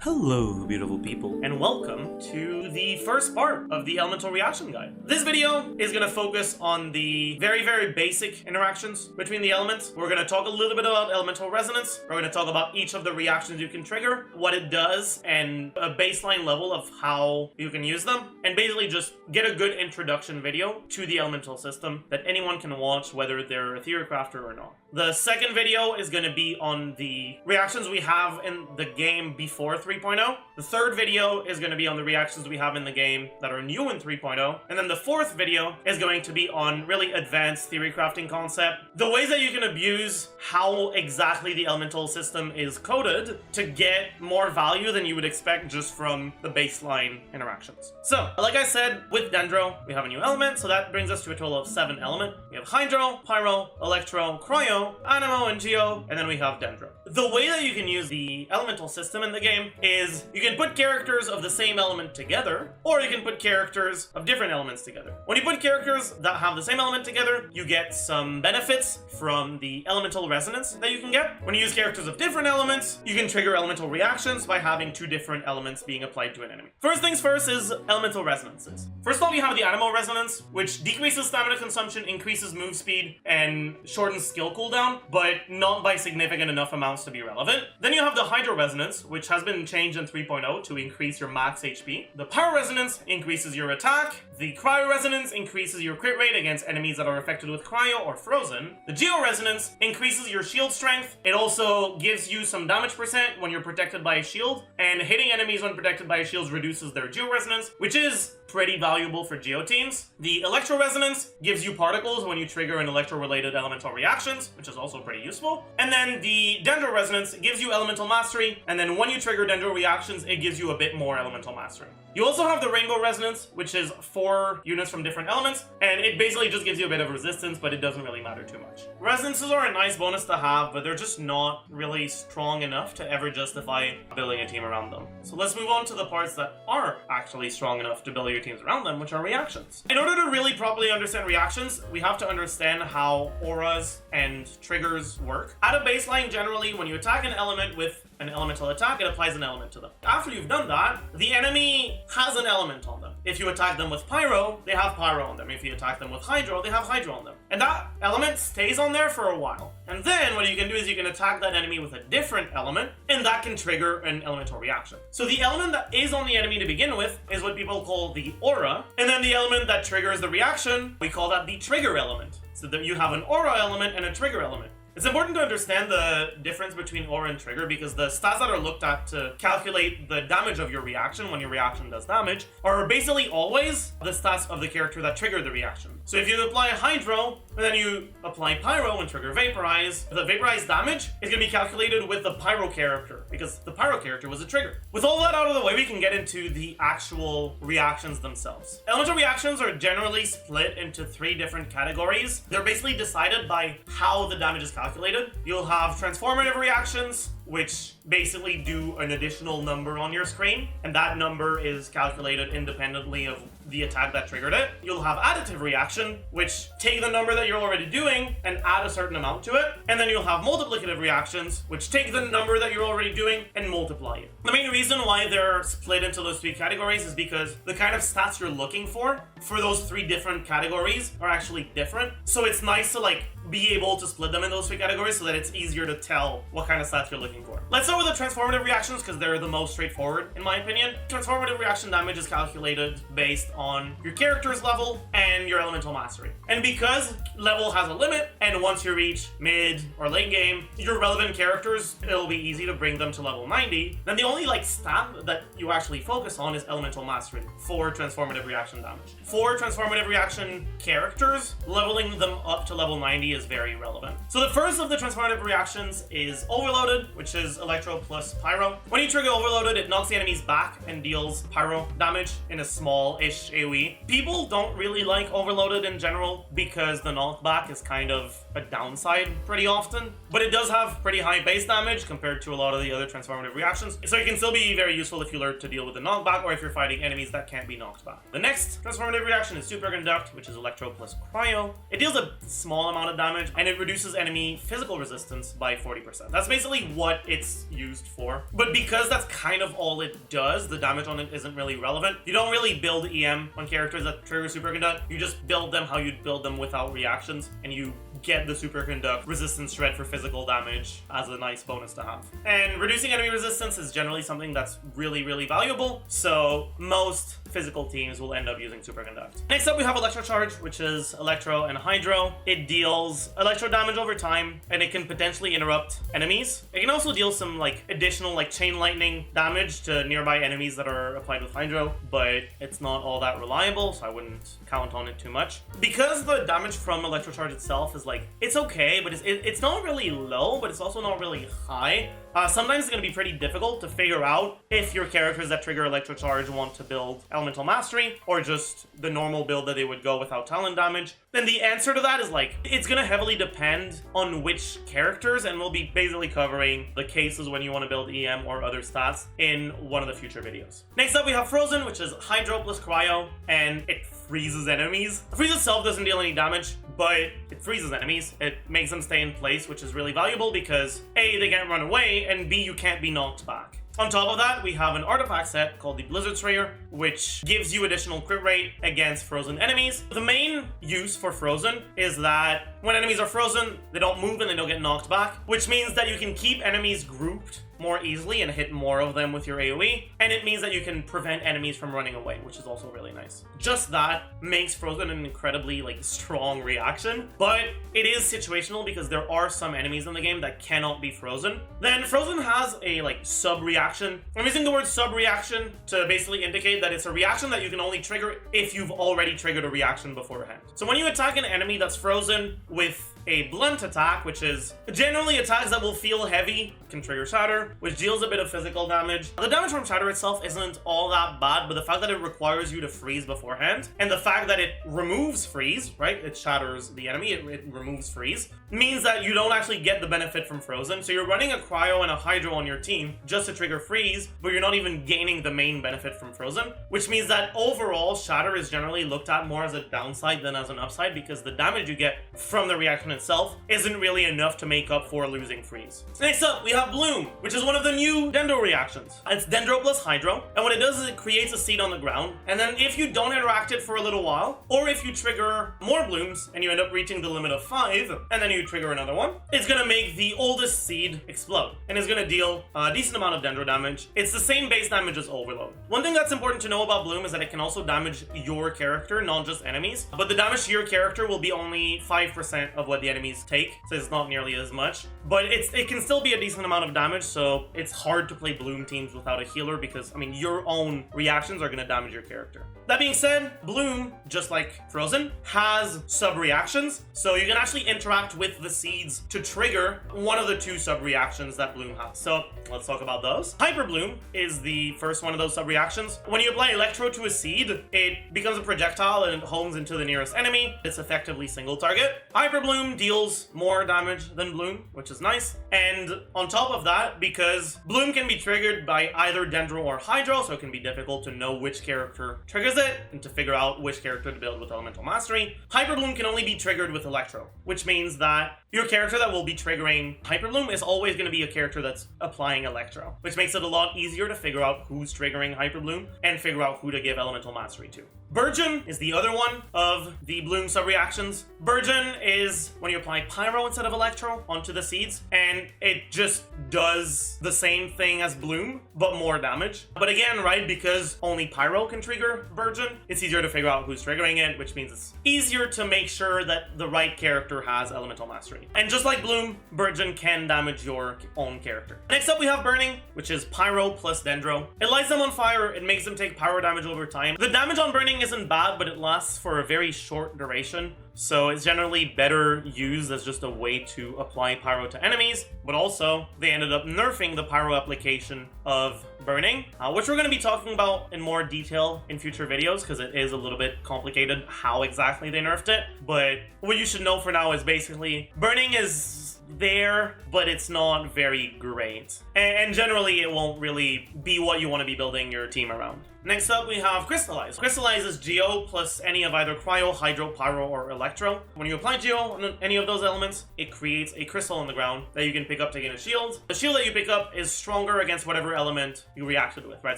Hello, beautiful people, and welcome to the first part of the Elemental Reaction Guide. This video is going to focus on the very basic interactions between the elements. We're going to talk a little bit about elemental resonance. We're going to talk about each of the reactions you can trigger, what it does, and a baseline level of how you can use them, and basically just get a good introduction video to the elemental system that anyone can watch, whether they're a theory crafter or not. The second video is going to be on the reactions we have in the game before 3.0. The third video is going to be on the reactions we have in the game that are new in 3.0. And then the fourth video is going to be on really advanced theory crafting concept. The ways that you can abuse how exactly the elemental system is coded to get more value than you would expect just from the baseline interactions. So, like I said, with Dendro, we have a new element, so that brings us to a total of 7 elements. We have Hydro, Pyro, Electro, Cryo, Animo, and Geo, and then we have Dendro. The way that you can use the elemental system in the game is you can put characters of the same element together, or you can put characters of different elements together. When you put characters that have the same element together, you get some benefits from the elemental resonance that you can get. When you use characters of different elements, you can trigger elemental reactions by having 2 different elements being applied to an enemy. First things first is elemental resonances. First off, you have the Animo resonance, which decreases stamina consumption, increases move speed, and shortens skill cooldown, but not by significant enough amounts to be relevant. Then you have the Hydro resonance, which has been changed in 3.0 to increase your max HP. The Pyro resonance increases your attack. The Cryo resonance increases your crit rate against enemies that are affected with cryo or frozen. The Geo resonance increases your shield strength. It also gives you some damage percent when you're protected by a shield, and hitting enemies when protected by a shield reduces their Geo resonance, which is pretty valuable for Geo teams. The Electro resonance gives you particles when you trigger an electro-related elemental reactions, which is also pretty useful. And then the Dendro resonance gives you elemental mastery, and then when you trigger Dendro reactions, it gives you a bit more elemental mastery. You also have the Rainbow resonance, which is 4 units from different elements, and it basically just gives you a bit of resistance, but it doesn't really matter too much. Resonances are a nice bonus to have, but they're just not really strong enough to ever justify building a team around them. So let's move on to the parts that are actually strong enough to build your teams around them, which are reactions. In order to really properly understand reactions, we have to understand how auras and triggers work. At a baseline, generally, when you attack an element with an elemental attack, it applies an element to them. After you've done that, the enemy has an element on them. If you attack them with Pyro, they have Pyro on them. If you attack them with Hydro, they have Hydro on them. And that element stays on there for a while. And then what you can do is you can attack that enemy with a different element, and that can trigger an elemental reaction. So the element that is on the enemy to begin with is what people call the aura, and then the element that triggers the reaction, we call that the trigger element. So that you have an aura element and a trigger element. It's important to understand the difference between aura and trigger, because the stats that are looked at to calculate the damage of your reaction when your reaction does damage are basically always the stats of the character that triggered the reaction. So if you apply Hydro and then you apply Pyro and trigger Vaporize, the Vaporize damage is going to be calculated with the Pyro character, because the Pyro character was a trigger. With all that out of the way, we can get into the actual reactions themselves. Elemental reactions are generally split into 3 different categories. They're basically decided by how the damage is calculated. You'll have Transformative Reactions, which basically do an additional number on your screen, and that number is calculated independently of the attack that triggered it. You'll have Additive Reaction, which take the number that you're already doing and add a certain amount to it. And then you'll have Multiplicative Reactions, which take the number that you're already doing and multiply it. The main reason why they're split into those 3 categories is because the kind of stats you're looking for those 3 different categories are actually different. So it's nice to be able to split them in those 3 categories so that it's easier to tell what kind of stats you're looking for. Let's start with the Transformative Reactions, because they're the most straightforward in my opinion. Transformative Reaction damage is calculated based on your character's level and your elemental mastery. And because level has a limit, and once you reach mid or late game, your relevant characters, it'll be easy to bring them to level 90, then the only stat that you actually focus on is elemental mastery for Transformative Reaction damage. For Transformative Reaction characters, leveling them up to level 90 is very relevant. So the first of the Transformative Reactions is Overloaded, which is Electro plus Pyro. When you trigger Overloaded, it knocks the enemies back and deals Pyro damage in a small-ish range AoE. People don't really like Overloaded in general because the knockback is kind of a downside pretty often, but it does have pretty high base damage compared to a lot of the other transformative reactions, so it can still be very useful if you learn to deal with the knockback or if you're fighting enemies that can't be knocked back. The next transformative reaction is Superconduct, which is Electro plus Cryo. It deals a small amount of damage and it reduces enemy physical resistance by 40%. That's basically what it's used for, but because that's kind of all it does, the damage on it isn't really relevant. You don't really build EM on characters that trigger Superconduct. You just build them how you'd build them without reactions, and you get the Superconduct resistance shred for physical damage as a nice bonus to have. And reducing enemy resistance is generally something that's really, really valuable, so most physical teams will end up using Superconduct. Next up we have Electro-Charged, which is Electro and Hydro. It deals electro damage over time, and it can potentially interrupt enemies. It can also deal some additional chain lightning damage to nearby enemies that are applied with Hydro, but it's not all that reliable, so I wouldn't count on it too much. Because the damage from Electro-Charge itself is it's okay, but it's not really low, but it's also not really high. Sometimes it's going to be pretty difficult to figure out if your characters that trigger Electro-Charge want to build Elemental Mastery or just the normal build that they would go without talent damage. Then the answer to that is it's going to heavily depend on which characters, and we'll be basically covering the cases when you want to build EM or other stats in one of the future videos. Next up we have Frozen, which is Hydro plus Cryo, and it freezes enemies. The freeze itself doesn't deal any damage, but it freezes enemies. It makes them stay in place, which is really valuable because A, they can't run away, and B, you can't be knocked back. On top of that, we have an artifact set called the Blizzard Sprayer, which gives you additional crit rate against frozen enemies. The main use for Frozen is that when enemies are frozen, they don't move and they don't get knocked back, which means that you can keep enemies grouped more easily and hit more of them with your AoE, and it means that you can prevent enemies from running away, which is also really nice. Just that makes Frozen an incredibly strong reaction, but it is situational because there are some enemies in the game that cannot be frozen. Then Frozen has a sub-reaction. I'm using the word sub-reaction to basically indicate that it's a reaction that you can only trigger if you've already triggered a reaction beforehand. So when you attack an enemy that's frozen with a blunt attack, which is generally attacks that will feel heavy, can trigger Shatter, which deals a bit of physical damage. The damage from Shatter itself isn't all that bad, but the fact that it requires you to freeze beforehand, and the fact that it removes freeze, right? It shatters the enemy, it removes freeze, means that you don't actually get the benefit from Frozen. So you're running a Cryo and a Hydro on your team just to trigger freeze, but you're not even gaining the main benefit from Frozen, which means that overall Shatter is generally looked at more as a downside than as an upside, because the damage you get from the reaction itself isn't really enough to make up for losing freeze. Next up, we have Bloom, which is one of the new Dendro reactions. It's Dendro plus Hydro, and what it does is it creates a seed on the ground, and then if you don't interact it for a little while, or if you trigger more blooms and you end up reaching the limit of 5, and then you trigger another one, it's gonna make the oldest seed explode, and it's gonna deal a decent amount of Dendro damage. It's the same base damage as Overload. One thing that's important to know about Bloom is that it can also damage your character, not just enemies, but the damage to your character will be only 5% of what the enemies take, so it's not nearly as much, but it can still be a decent amount of damage, so it's hard to play Bloom teams without a healer because, your own reactions are going to damage your character. That being said, Bloom, just like Frozen, has sub-reactions, so you can actually interact with the seeds to trigger one of the 2 sub-reactions that Bloom has. So let's talk about those. Hyperbloom is the first one of those sub-reactions. When you apply Electro to a seed, it becomes a projectile and it hones into the nearest enemy. It's effectively single target. Hyperbloom deals more damage than Bloom, which is nice. And on top of that, because Bloom can be triggered by either Dendro or Hydro, so it can be difficult to know which character triggers it and to figure out which character to build with Elemental Mastery, Hyperbloom can only be triggered with Electro, which means that your character that will be triggering Hyperbloom is always going to be a character that's applying Electro, which makes it a lot easier to figure out who's triggering Hyperbloom and figure out who to give Elemental Mastery to. Burgeon is the other one of the Bloom sub-reactions. Burgeon is when you apply Pyro instead of Electro onto the seeds, and it just does the same thing as Bloom, but more damage. But again, right, because only Pyro can trigger Burgeon, it's easier to figure out who's triggering it, which means it's easier to make sure that the right character has Elemental Mastery. And just like Bloom, Burgeon can damage your own character. Next up we have Burning, which is Pyro plus Dendro. It lights them on fire, it makes them take pyro damage over time. The damage on Burning isn't bad, but it lasts for a very short duration. so it's generally better used as just a way to apply pyro to enemies, but also they ended up nerfing the pyro application of burning, which we're going to be talking about in more detail in future videos because it is a little bit complicated how exactly they nerfed it. But what you should know for now is basically burning is there, but it's not very great. And generally, it won't really be what you want to be building your team around. Next up, we have Crystallize. Crystallize is Geo plus any of either Cryo, Hydro, Pyro, or Electro. When you apply Geo on any of those elements, it creates a crystal on the ground that you can pick up to gain a shield. The shield that you pick up is stronger against whatever element you reacted with, right?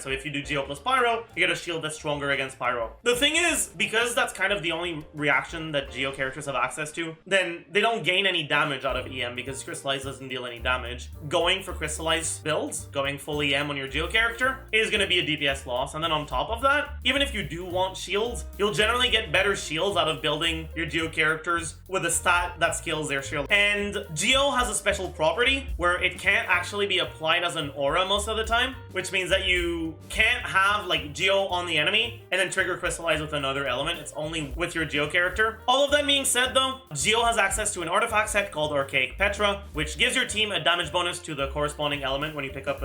So if you do Geo plus Pyro, you get a shield that's stronger against Pyro. The thing is, because that's kind of the only reaction that Geo characters have access to, then they don't gain any damage out of EM because Crystallize doesn't deal any damage. Going for Crystallize builds, going full EM on your Geo character, is going to be a DPS loss, and then on top of that, even if you do want shields, you'll generally get better shields out of building your Geo characters with a stat that scales their shield. And Geo has a special property where it can't actually be applied as an aura most of the time, which means that you can't have like Geo on the enemy and then trigger Crystallize with another element. It's only with your Geo character. All of that being said though, Geo has access to an artifact set called Archaic Petra, which gives your team a damage bonus to the corresponding element when you pick up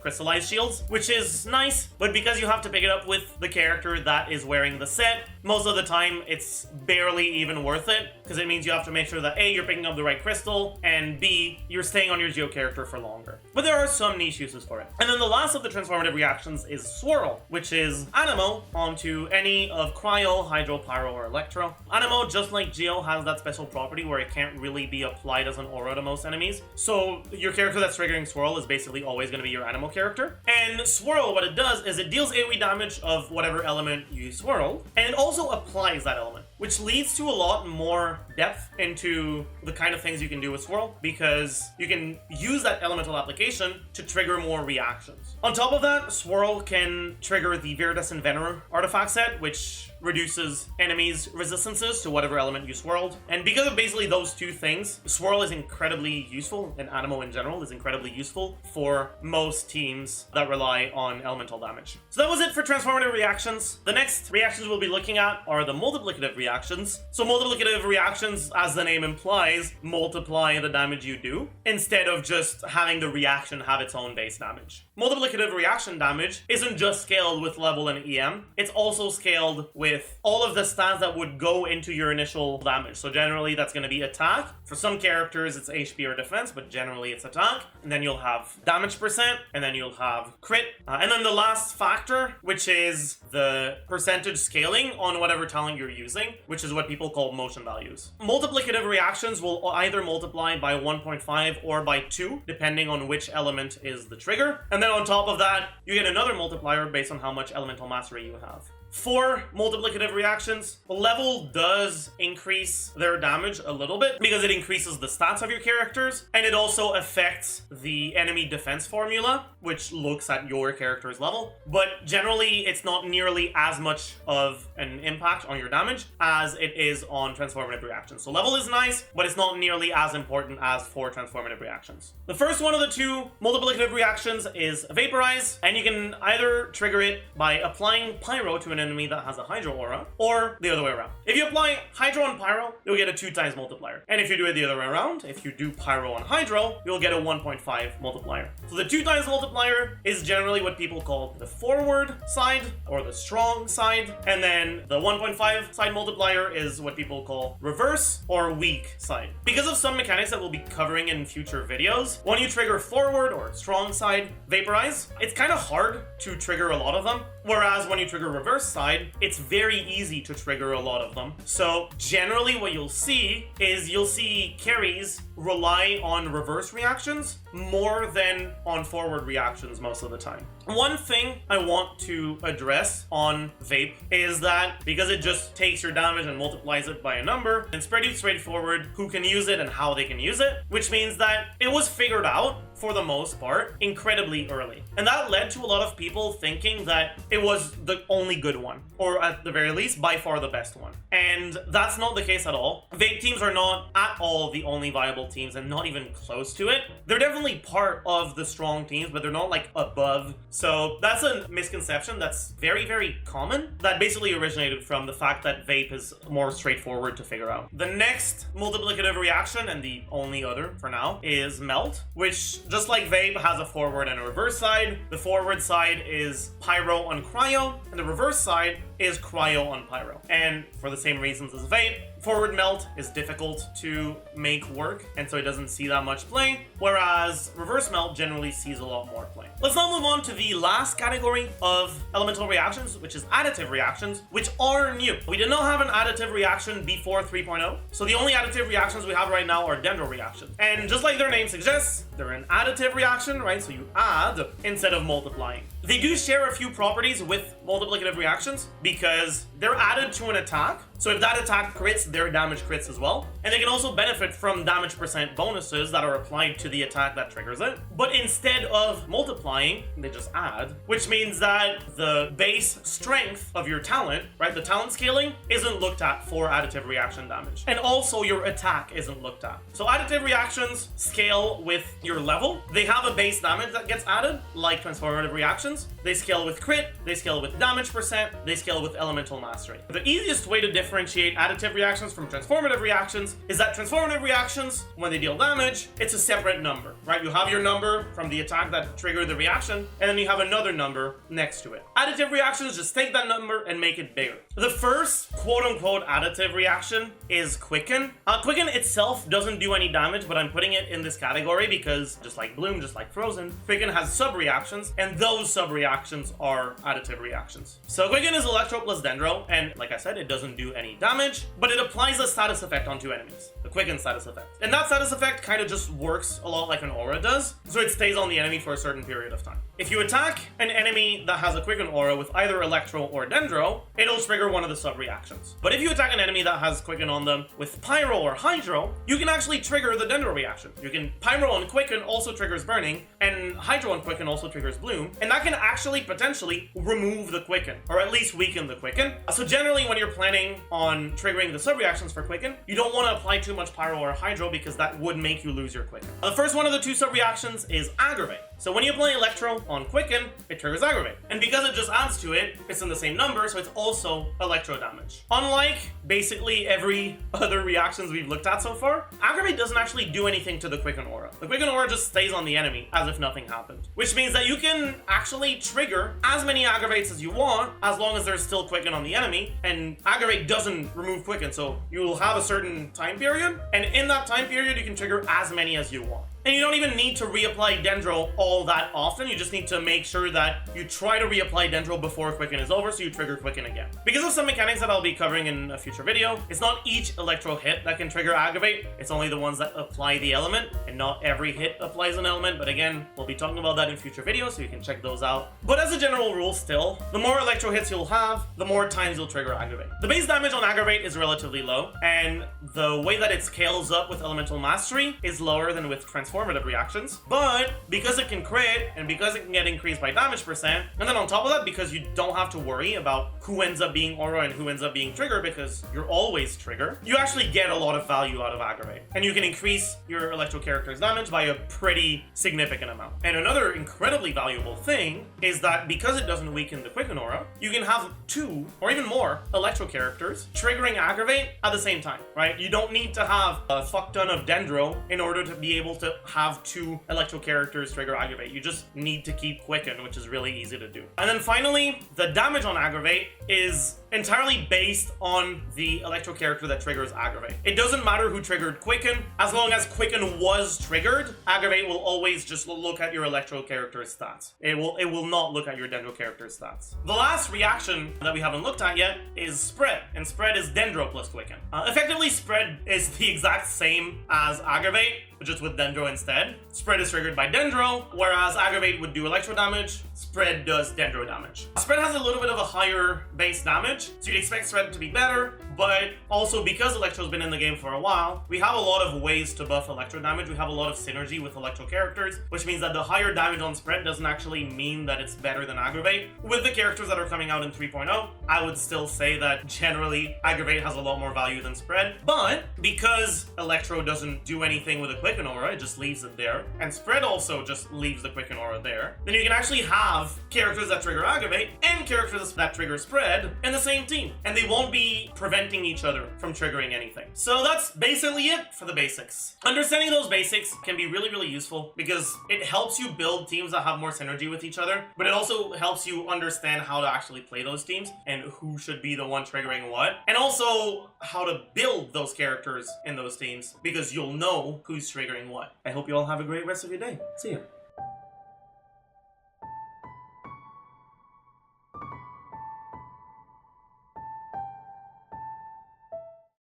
Crystallized shields, which is nice, but because you have to pick it up with the character that is wearing the set, most of the time it's barely even worth it, because it means you have to make sure that A, you're picking up the right crystal, and B, you're staying on your Geo character for longer. But there are some niche uses for it. And then the last of the transformative reactions is Swirl, which is Anemo onto any of Cryo, Hydro, Pyro, or Electro. Anemo, just like Geo, has that special property where it can't really be applied as an aura to most enemies. So your character that's triggering Swirl is basically always going to be your Anemo character. And Swirl, what it does is it deals AoE damage of whatever element you swirled, and it also applies that element, which leads to a lot more depth into the kind of things you can do with Swirl, because you can use that elemental application to trigger more reactions. On top of that, Swirl can trigger the Viridescent Venerer artifact set, which reduces enemies' resistances to whatever element you swirled. And because of basically those two things, Swirl is incredibly useful, and Anemo in general is incredibly useful for most teams that rely on elemental damage. So that was it for transformative reactions. The next reactions we'll be looking at are the multiplicative reactions. So multiplicative reactions, as the name implies, multiply the damage you do, instead of just having the reaction have its own base damage. Multiplicative reaction damage isn't just scaled with level and EM, it's also scaled with all of the stats that would go into your initial damage. So generally that's going to be attack. For some characters it's HP or defense, but generally it's attack. And then you'll have damage percent, and then you'll have crit. And then the last factor, which is the percentage scaling on whatever talent you're using, which is what people call motion values. Multiplicative reactions will either multiply by 1.5 or by 2, depending on which element is the trigger. And then on top of that, you get another multiplier based on how much elemental mastery you have. For multiplicative reactions, level does increase their damage a little bit because it increases the stats of your characters, and it also affects the enemy defense formula, which looks at your character's level. But generally, it's not nearly as much of an impact on your damage as it is on transformative reactions. So level is nice, but it's not nearly as important as for transformative reactions. The first one of the two multiplicative reactions is Vaporize, and you can either trigger it by applying Pyro to an enemy that has a Hydro aura, or the other way around. If you apply Hydro on Pyro, you'll get a 2 times multiplier. And if you do it the other way around, if you do Pyro on Hydro, you'll get a 1.5 multiplier. So the 2 times multiplier is generally what people call the forward side or the strong side, and then the 1.5 side multiplier is what people call reverse or weak side. Because of some mechanics that we'll be covering in future videos, when you trigger forward or strong side Vaporize, it's kind of hard to trigger a lot of them, whereas when you trigger reverse side, it's very easy to trigger a lot of them. So generally what you'll see is you'll see carries rely on reverse reactions more than on forward reactions most of the time. One thing I want to address on Vape is that because it just takes your damage and multiplies it by a number, it's pretty straightforward who can use it and how they can use it, which means that it was figured out for the most part, incredibly early. And that led to a lot of people thinking that it was the only good one, or at the very least, by far the best one. And that's not the case at all. Vape teams are not at all the only viable teams, and not even close to it. They're definitely part of the strong teams, but they're not like above. So that's a misconception that's very, very common, that basically originated from the fact that vape is more straightforward to figure out. The next multiplicative reaction, and the only other for now, is melt, which just like vape has a forward and a reverse side. The forward side is pyro on cryo, and the reverse side is cryo on pyro. And for the same reasons as vape, forward melt is difficult to make work, and so it doesn't see that much play, whereas reverse melt generally sees a lot more play. Let's now move on to the last category of elemental reactions, which is additive reactions, which are new. We did not have an additive reaction before 3.0, so the only additive reactions we have right now are dendro reactions. And just like their name suggests, they're an additive reaction, right? So you add instead of multiplying. They do share a few properties with multiplicative reactions because they're added to an attack. So if that attack crits, their damage crits as well. And they can also benefit from damage percent bonuses that are applied to the attack that triggers it. But instead of multiplying, they just add, which means that the base strength of your talent, right, the talent scaling, isn't looked at for additive reaction damage. And also your attack isn't looked at. So additive reactions scale with your level. They have a base damage that gets added, like transformative reactions. They scale with crit, they scale with damage percent, they scale with elemental mastery. The easiest way to differentiate additive reactions from transformative reactions is that transformative reactions, when they deal damage, it's a separate number, right? You have your number from the attack that triggered the reaction, and then you have another number next to it. Additive reactions just take that number and make it bigger. The first quote-unquote additive reaction is Quicken. Quicken itself doesn't do any damage, but I'm putting it in this category because just like Bloom, just like Frozen, Quicken has sub-reactions, and those sub-reactions are additive reactions. So Quicken is Electro plus Dendro, and like I said, it doesn't do any damage, but it applies a status effect onto enemies, the Quicken status effect. And that status effect kind of just works a lot like an aura does, so it stays on the enemy for a certain period of time. If you attack an enemy that has a Quicken aura with either Electro or Dendro, it'll trigger one of the sub-reactions. But if you attack an enemy that has Quicken on them with Pyro or Hydro, you can actually trigger the Dendro reaction. You can Pyro on Quicken also triggers Burning, and Hydro on Quicken also triggers Bloom, and that can actually potentially remove the Quicken, or at least weaken the Quicken. So generally when you're planning on triggering the sub-reactions for Quicken, you don't want to apply too much Pyro or Hydro because that would make you lose your Quicken. The first one of the two sub-reactions is Aggravate. So when you apply Electro on Quicken, it triggers Aggravate. And because it just adds to it, it's in the same number, so it's also Electro damage. Unlike basically every other reactions we've looked at so far, Aggravate doesn't actually do anything to the Quicken aura. The Quicken aura just stays on the enemy as if nothing happened. Which means that you can actually trigger as many Aggravates as you want, as long as there's still Quicken on the enemy, and Aggravate doesn't remove Quicken, so you'll have a certain time period, and in that time period you can trigger as many as you want. And you don't even need to reapply Dendro all that often. You just need to make sure that you try to reapply Dendro before Quicken is over, so you trigger Quicken again. Because of some mechanics that I'll be covering in a future video, it's not each Electro hit that can trigger Aggravate, it's only the ones that apply the element, and not every hit applies an element, but again, we'll be talking about that in future videos, so you can check those out. But as a general rule still, the more Electro hits you'll have, the more times you'll trigger Aggravate. The base damage on Aggravate is relatively low, and the way that it scales up with Elemental Mastery is lower than with Transformative Reactions, but because it can crit, and because it can get increased by damage percent, and then on top of that, because you don't have to worry about who ends up being aura and who ends up being trigger, because you're always trigger, you actually get a lot of value out of Aggravate. And you can increase your Electro character's damage by a pretty significant amount. And another incredibly valuable thing is that because it doesn't weaken the Quicken aura, you can have 2 or even more Electro characters triggering Aggravate at the same time, right? You don't need to have a fuck ton of Dendro in order to be able to have 2 Electro characters trigger Aggravate. You just need to keep Quicken, which is really easy to do. And then finally, the damage on Aggravate is entirely based on the Electro character that triggers Aggravate. It doesn't matter who triggered Quicken, as long as Quicken was triggered, Aggravate will always just look at your Electro character's stats. It will not look at your Dendro character's stats. The last reaction that we haven't looked at yet is Spread, and Spread is Dendro plus Quicken. Effectively, Spread is the exact same as Aggravate, but just with Dendro instead. Spread is triggered by Dendro, whereas Aggravate would do Electro damage, Spread does Dendro damage. Spread has a little bit of a higher base damage, so you'd expect Spread to be better, but also because Electro's been in the game for a while, we have a lot of ways to buff Electro damage. We have a lot of synergy with Electro characters, which means that the higher damage on spread doesn't actually mean that it's better than Aggravate. With the characters that are coming out in 3.0, I would still say that generally Aggravate has a lot more value than spread, but because Electro doesn't do anything with a Quicken aura, it just leaves it there, and spread also just leaves the Quicken aura there, then you can actually have characters that trigger Aggravate and characters that trigger spread in the same team, and they won't be preventing each other from triggering anything. So that's basically it for the basics. Understanding those basics can be really, really useful because it helps you build teams that have more synergy with each other, but it also helps you understand how to actually play those teams and who should be the one triggering what, and also how to build those characters in those teams because you'll know who's triggering what. I hope you all have a great rest of your day. See ya.